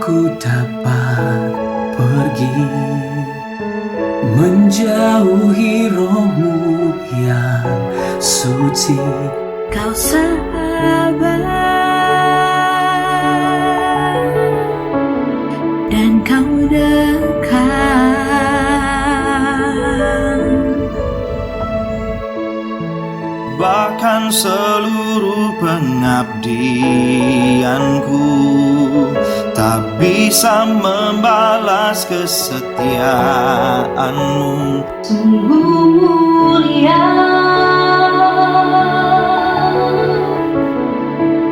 aku dapat pergi menjauhi rohmu yang suci. Kau sahabat dan kau dekat, bahkan seluruh pengabdianku tak bisa membalas kesetiaanmu. sungguh mulia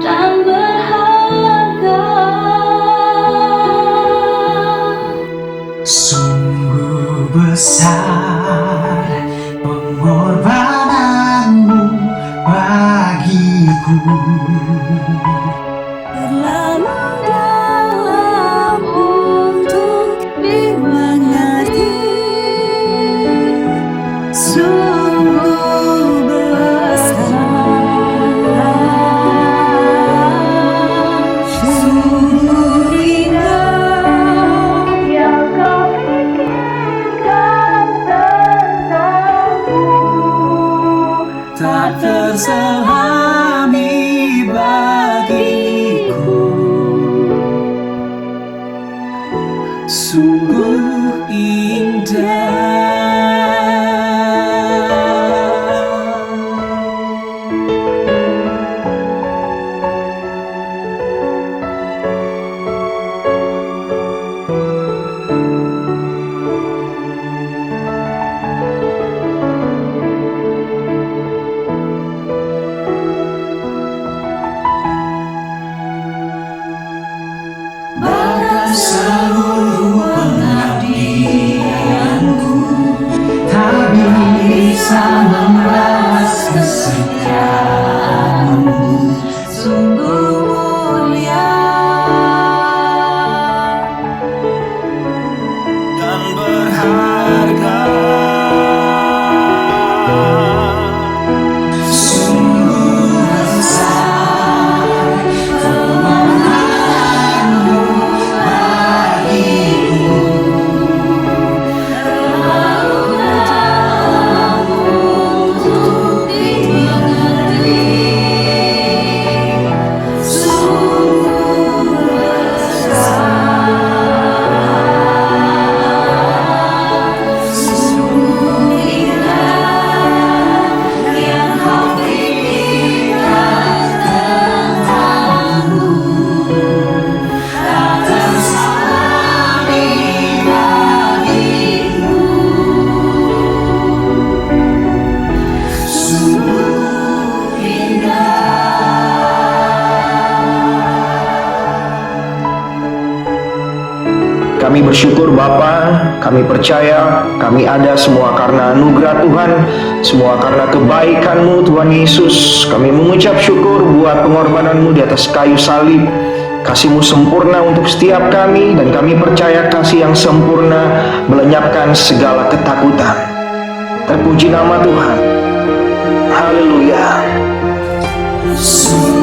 dan berharga. Sungguh besar pengorbananmu bagiku. Terlalu dalam untuk dimengerti, sungguh besar, sungguh indah yang kau pikirkan tentangku. Tak terselami bagiku, sungguh indah. Bahkan seluruh pengabdianku tak bisa membalas kesetiaanmu. Sungguh mulia Dan berharga. Sungguh besar pengorbananmu bagiku. terlalu dalam untuk dimengerti, sungguh besar, sungguh indah yang kau pikirkan tentangku. Tak terselami bagiku, sungguh Kami bersyukur Bapa, kami percaya kami ada semua karena anugerah Tuhan, semua karena kebaikan-Mu Tuhan Yesus. Kami mengucap syukur buat pengorbanan-Mu di atas kayu salib. Kasih-Mu sempurna untuk setiap kami, dan kami percaya kasih yang sempurna melenyapkan segala ketakutan. Terpuji nama Tuhan. Haleluya. Sungguh